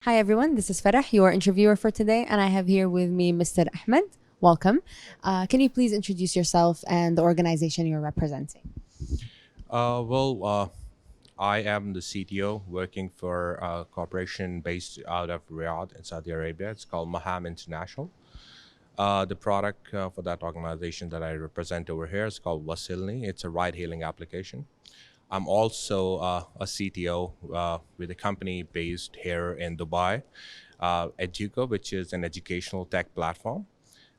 Hi everyone, this is Farah, your interviewer for today, and I have here with me Mr. Ahmed. Welcome. Can you please introduce yourself and the organization you're representing? Uh, well, uh, I am the CTO working for a corporation based out of Riyadh in Saudi Arabia. It's called Mham International. The product for that organization that I represent over here is called Wasilni. It's a ride hailing application. I'm also a CTO with a company based here in Dubai, Educo, which is an educational tech platform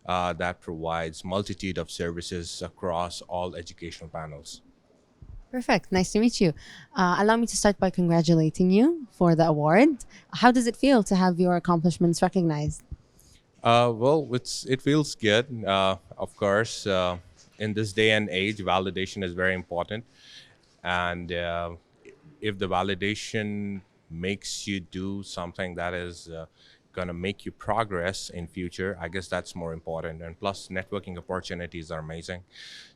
that provides multitude of services across all educational panels. Perfect. Nice to meet you. Allow me to start by congratulating you for the award. How does it feel to have your accomplishments recognized? It feels good. Of course, in this day and age, validation is very important, and if the validation makes you do something that is gonna make you progress in future, I guess that's more important. And plus, networking opportunities are amazing.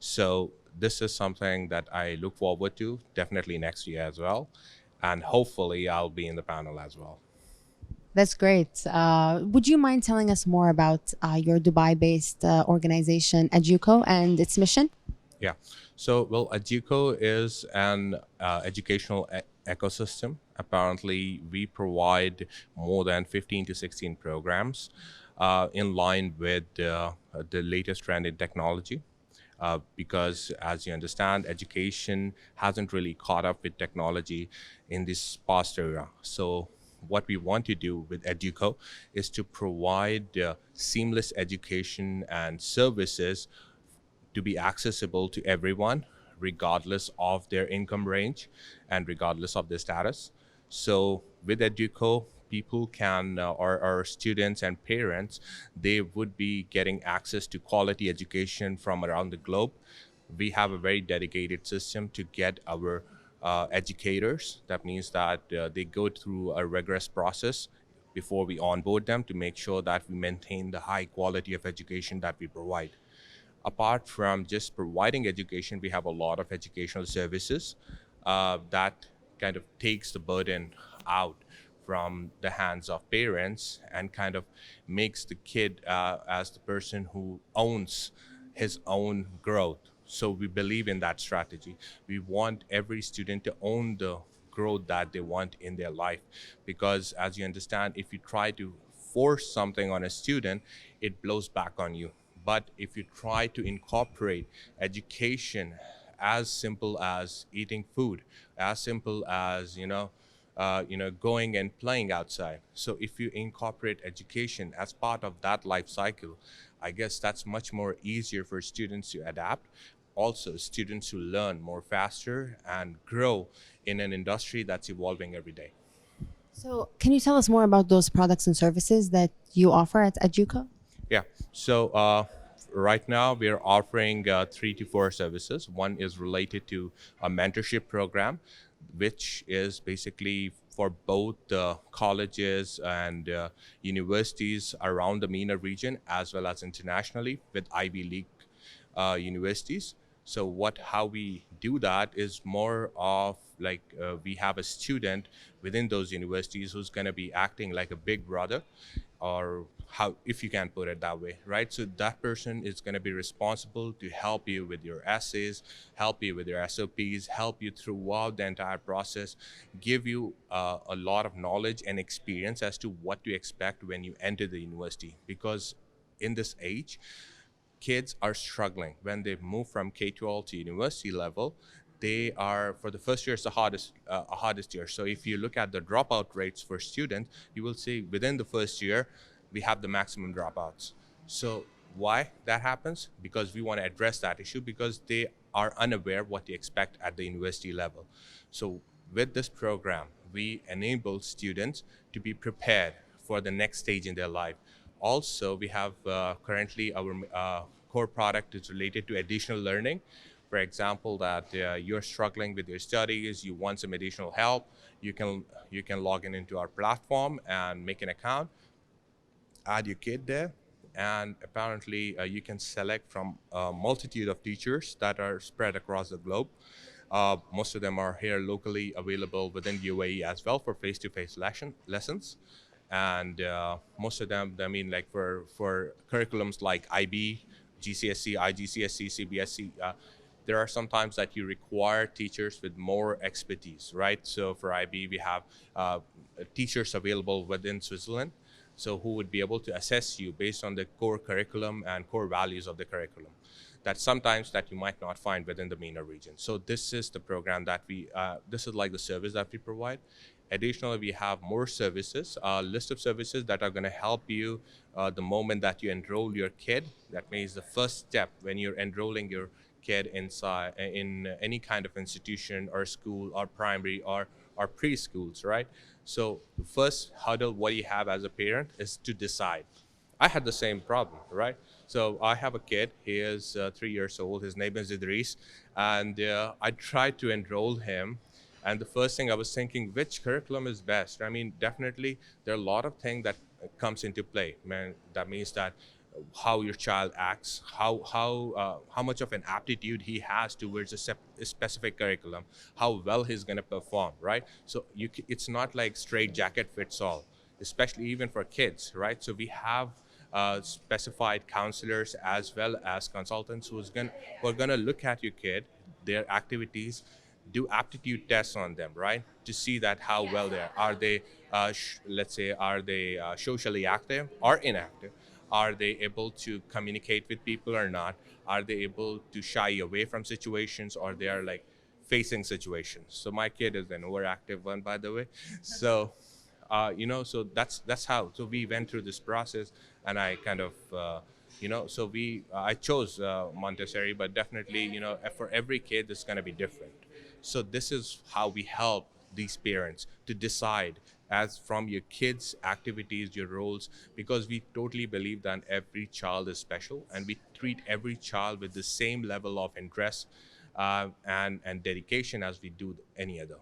So this is something that I look forward to definitely next year as well, and hopefully I'll be in the panel as well. That's great. Would you mind telling us more about your Dubai based organization, Educo, and its mission? Yeah. Educo is an educational ecosystem. Apparently, we provide more than 15 to 16 programs in line with the latest trend in technology. Because, as you understand, education hasn't really caught up with technology in this past era. So, what we want to do with Educo is to provide seamless education and services to be accessible to everyone, regardless of their income range and regardless of their status. So with Educo, people can, or students and parents, they would be getting access to quality education from around the globe. We have a very dedicated system to get our educators. That means that they go through a rigorous process before we onboard them to make sure that we maintain the high quality of education that we provide. Apart from just providing education, we have a lot of educational services that kind of takes the burden out from the hands of parents and kind of makes the kid as the person who owns his own growth. So we believe in that strategy. We want every student to own the growth that they want in their life, because as you understand, if you try to force something on a student, it blows back on you. But if you try to incorporate education as simple as eating food, as simple as going and playing outside. So if you incorporate education as part of that life cycle, I guess that's much more easier for students to adapt. Also, students who learn more faster and grow in an industry that's evolving every day. So, can you tell us more about those products and services that you offer at Educo? Yeah. So right now we are offering 3 to 4 services. One is related to a mentorship program, which is basically for both colleges and universities around the MENA region as well as internationally with Ivy League universities. So how we do that is more of like we have a student within those universities who's going to be acting like a big brother, or how, if you can put it that way, right? So that person is going to be responsible to help you with your essays, help you with your SOPs, help you throughout the entire process, give you a lot of knowledge and experience as to what to expect when you enter the university. Because in this age, kids are struggling when they move from K-12 to university level. They are, for the first year, it's the hardest year. So if you look at the dropout rates for students, you will see within the first year we have the maximum dropouts. So why that happens? Because we want to address that issue, because they are unaware what they expect at the university level. So with this program, we enable students to be prepared for the next stage in their life. Also, we have currently our core product is related to additional learning. For example, that you're struggling with your studies, you want some additional help, you can log in into our platform and make an account, add your kid there, and apparently you can select from a multitude of teachers that are spread across the globe. Most of them are here locally available within UAE as well for face-to-face lessons. and most of them, I mean, like for curriculums like IB, GCSE, IGCSE, CBSE, there are sometimes that you require teachers with more expertise, right? So for IB, we have teachers available within Switzerland, so who would be able to assess you based on the core curriculum and core values of the curriculum that sometimes that you might not find within the MENA region. So this is the program that this is like the service that we provide. Additionally, we have more services, a list of services that are going to help you the moment that you enroll your kid. That means the first step when you're enrolling your kid inside in any kind of institution or school or primary or preschools, right? So the first hurdle what you have as a parent is to decide. I had the same problem, right? So I have a kid. He is 3 years old. His name is Idris, and I tried to enroll him. And the first thing I was thinking, which curriculum is best? I mean, definitely there are a lot of things that comes into play. Man, that means that how your child acts, how much of an aptitude he has towards a specific curriculum, how well he's going to perform, right? So it's not like straight jacket fits all, especially even for kids, right? So we have specified counselors as well as consultants who are gonna look at your kid, their activities, do aptitude tests on them, right, to see that how well they are. They, let's say, are they socially active or inactive? Are they able to communicate with people or not? Are they able to shy away from situations, or they are like facing situations? So my kid is an overactive one, by the way. So so that's how. So we went through this process, and I kind of, so I chose Montessori, but definitely, for every kid, it's going to be different. So this is how we help these parents to decide as from your kids' activities, your roles, because we totally believe that every child is special, and we treat every child with the same level of interest and dedication as we do any other.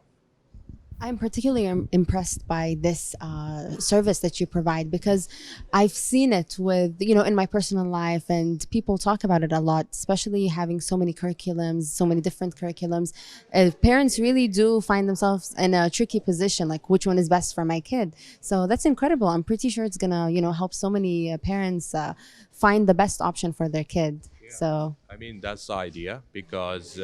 I'm particularly impressed by this service that you provide because I've seen it with, in my personal life, and people talk about it a lot, especially having so many curriculums, so many different curriculums. Parents really do find themselves in a tricky position, like which one is best for my kid. So that's incredible. I'm pretty sure it's gonna, help so many parents find the best option for their kid. So I mean, that's the idea, because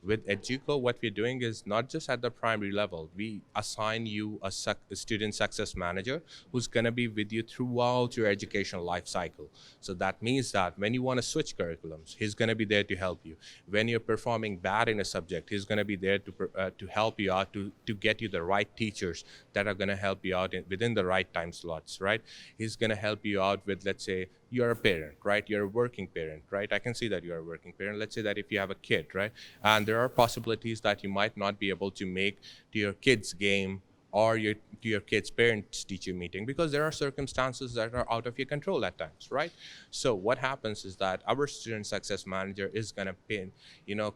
with Educo, what we're doing is not just at the primary level. We assign you a student success manager who's going to be with you throughout your educational life cycle. So that means that when you want to switch curriculums, he's going to be there to help you. When you're performing bad in a subject, he's going to be there to help you out, to get you the right teachers that are going to help you out within the right time slots, right? He's going to help you out with, let's say, you're a parent, right? You're a working parent, right? I can see that you're a working parent. Let's say that if you have a kid, right? And there are possibilities that you might not be able to make to your kid's game or to your kid's parents teacher meeting, because there are circumstances that are out of your control at times, right? So what happens is that our student success manager is gonna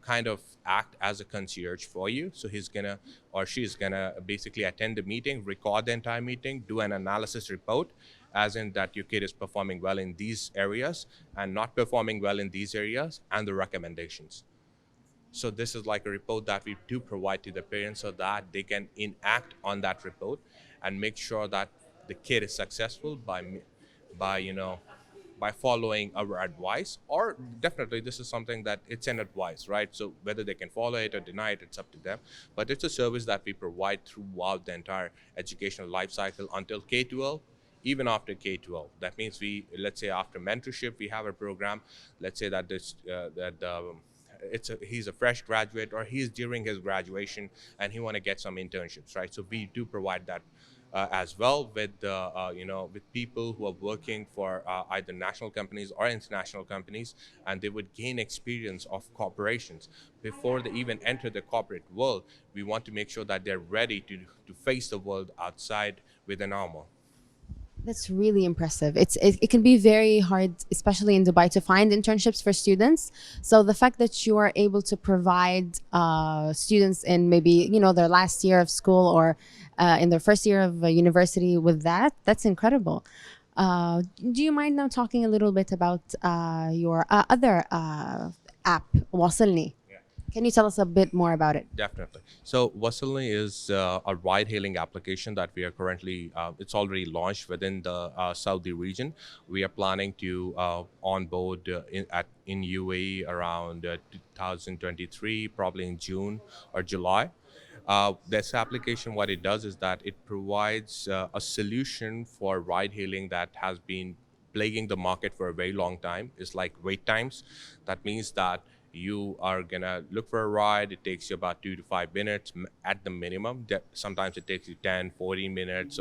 kind of act as a concierge for you. So he's gonna, or she's gonna basically attend the meeting, record the entire meeting, do an analysis report, as in that your kid is performing well in these areas and not performing well in these areas, and the recommendations. So this is like a report that we do provide to the parents so that they can enact on that report and make sure that the kid is successful by by following our advice. Or definitely this is something that it's an advice, right? So whether they can follow it or deny it, it's up to them. But it's a service that we provide throughout the entire educational life cycle until K-12, even after K-12. That means let's say after mentorship, we have a program. Let's say that he's a fresh graduate, or he's during his graduation and he want to get some internships, right? So we do provide that as well with with people who are working for either national companies or international companies, and they would gain experience of corporations before they even enter the corporate world. We want to make sure that they're ready to face the world outside with an armor. that's really impressive. It can be very hard, especially in Dubai, to find internships for students. So the fact that you are able to provide students in maybe their last year of school or in their first year of university with that's incredible. Do you mind now talking a little bit about your other app, Wasilni? Can you tell us a bit more about it? Definitely. So Wasilni is a ride-hailing application that we are currently, it's already launched within the Saudi region. We are planning to onboard in UAE around 2023, probably in June or July. This application, what it does is that it provides a solution for ride hailing that has been plaguing the market for a very long time. It's like wait times. That means that you are gonna look for a ride. It takes you about 2 to 5 minutes at the minimum. Sometimes it takes you 10, 14 minutes,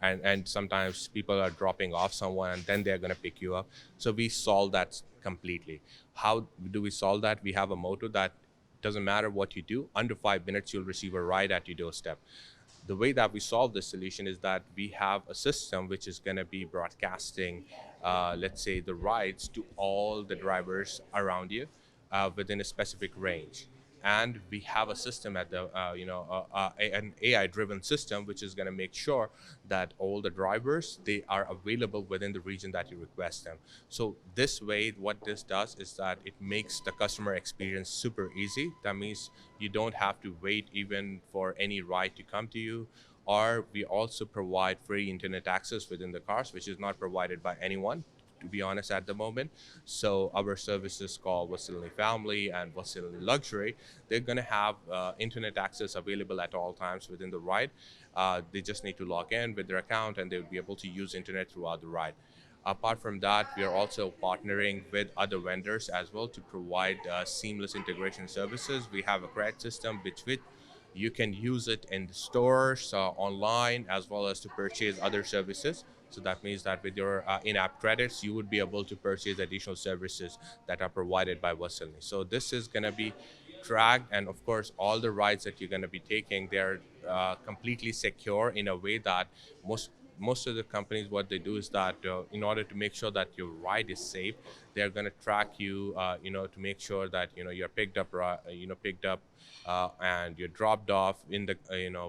and sometimes people are dropping off someone and then they're gonna pick you up. So we solve that completely. How do we solve that? We have a motto that doesn't matter what you do, under 5 minutes you'll receive a ride at your doorstep. The way that we solve this solution is that we have a system which is going to be broadcasting, let's say, the rides to all the drivers around you within a specific range. And we have a system at the, an AI-driven system which is going to make sure that all the drivers, they are available within the region that you request them. So this way, what this does is that it makes the customer experience super easy. That means you don't have to wait even for any ride to come to you. Or we also provide free internet access within the cars, which is not provided by anyone, to be honest, at the moment. So our services called Wasilni Family and Wasilni Luxury, they're going to have internet access available at all times within the ride. They just need to log in with their account and they'll be able to use internet throughout the ride. Apart from that, we are also partnering with other vendors as well to provide seamless integration services. We have a credit system which you can use it in the stores, online, as well as to purchase other services. So that means that with your in-app credits, you would be able to purchase additional services that are provided by Wasilni. So this is going to be tracked, and of course, all the rides that you're going to be taking, they're completely secure in a way that most of the companies, what they do is that in order to make sure that your ride is safe, they're going to track you, to make sure that you're picked up and you're dropped off in the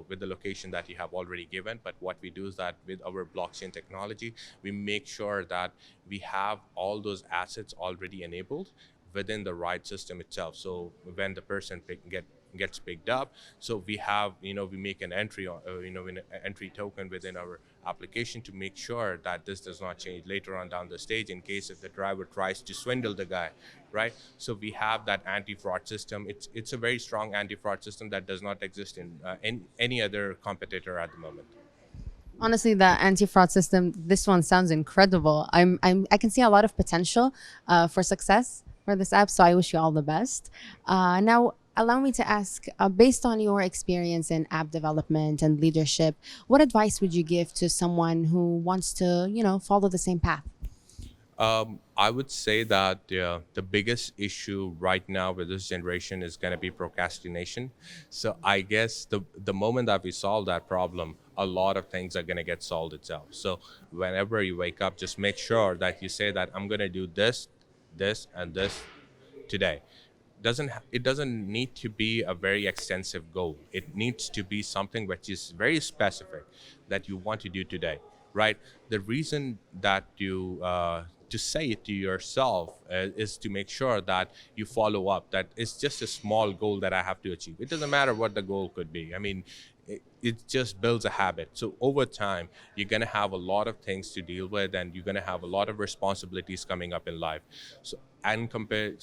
with the location that you have already given. But what we do is that with our blockchain technology, we make sure that we have all those assets already enabled within the ride system itself. So when the person gets picked up, so we have, we make an entry on, an entry token within our application to make sure that this does not change later on down the stage in case if the driver tries to swindle the guy, right? So we have that anti-fraud system. It's a very strong anti-fraud system that does not exist in any other competitor at the moment. Honestly, the anti-fraud system, this one sounds incredible. I can see a lot of potential for success for this app. So I wish you all the best. Now, allow me to ask, based on your experience in app development and leadership, what advice would you give to someone who wants to, follow the same path? I would say that the biggest issue right now with this generation is going to be procrastination. So I guess the moment that we solve that problem, a lot of things are going to get solved itself. So whenever you wake up, just make sure that you say that I'm going to do this, this, and this today. It doesn't need to be a very extensive goal. It needs to be something which is very specific that you want to do today, right? The reason that you to say it to yourself is to make sure that you follow up, that it's just a small goal that I have to achieve. It doesn't matter what the goal could be. I mean, it just builds a habit. So over time, you're going to have a lot of things to deal with, and you're going to have a lot of responsibilities coming up in life. So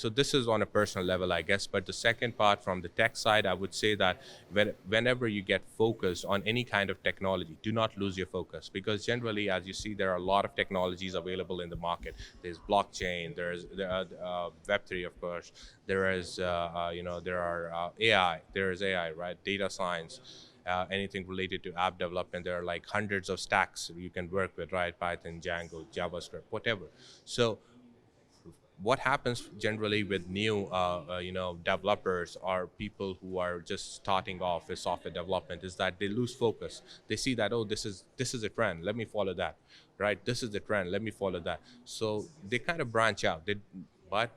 this is on a personal level, I guess. But the second part, from the tech side, I would say that whenever you get focused on any kind of technology, do not lose your focus, because generally, as you see, there are a lot of technologies available in the market. There's blockchain, there are Web3, of course. There are AI, right? Data science. Anything related to app development, there are like hundreds of stacks you can work with, right? Python, Django, JavaScript, whatever. So what happens generally with new developers or people who are just starting off with software development is that they lose focus. They see that, oh, this is a trend, let me follow that, right? This is the trend, let me follow that. So they kind of branch out. But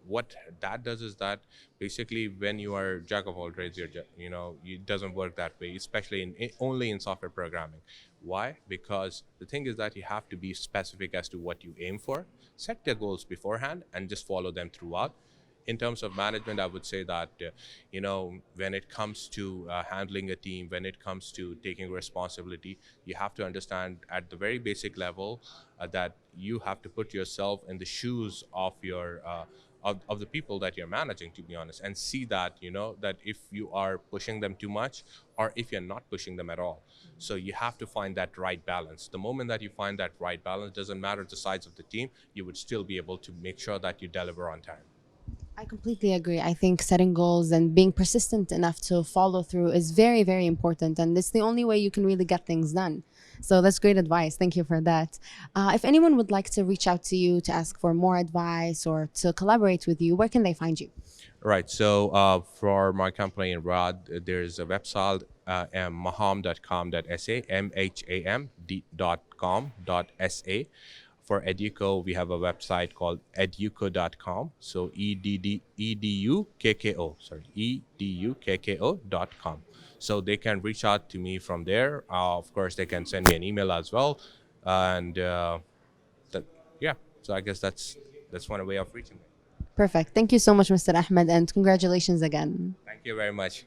what that does is that basically when you are jack of all trades, it doesn't work that way, especially only in software programming. Why? Because the thing is that you have to be specific as to what you aim for, set the goals beforehand, and just follow them throughout. in terms of management, I would say that when it comes to handling a team, when it comes to taking responsibility, you have to understand at the very basic level that you have to put yourself in the shoes of your of the people that you're managing, to be honest, and see that that if you are pushing them too much or if you're not pushing them at all. So you have to find that right balance. The moment that you find that right balance, doesn't matter the size of the team, you would still be able to make sure that you deliver on time. I completely agree. I think setting goals and being persistent enough to follow through is very, very important. And it's the only way you can really get things done. So that's great advice. Thank you for that. If anyone would like to reach out to you to ask for more advice or to collaborate with you, where can they find you? Right. So for my company in Rad, there's a website, mham.com.sa, mham.com.sa. For Educo, we have a website called educo.com. So edukko.com. So they can reach out to me from there. Of course, they can send me an email as well. And that, yeah, so I guess that's one way of reaching me. Perfect. Thank you so much, Mr. Ahmed, and congratulations again. Thank you very much.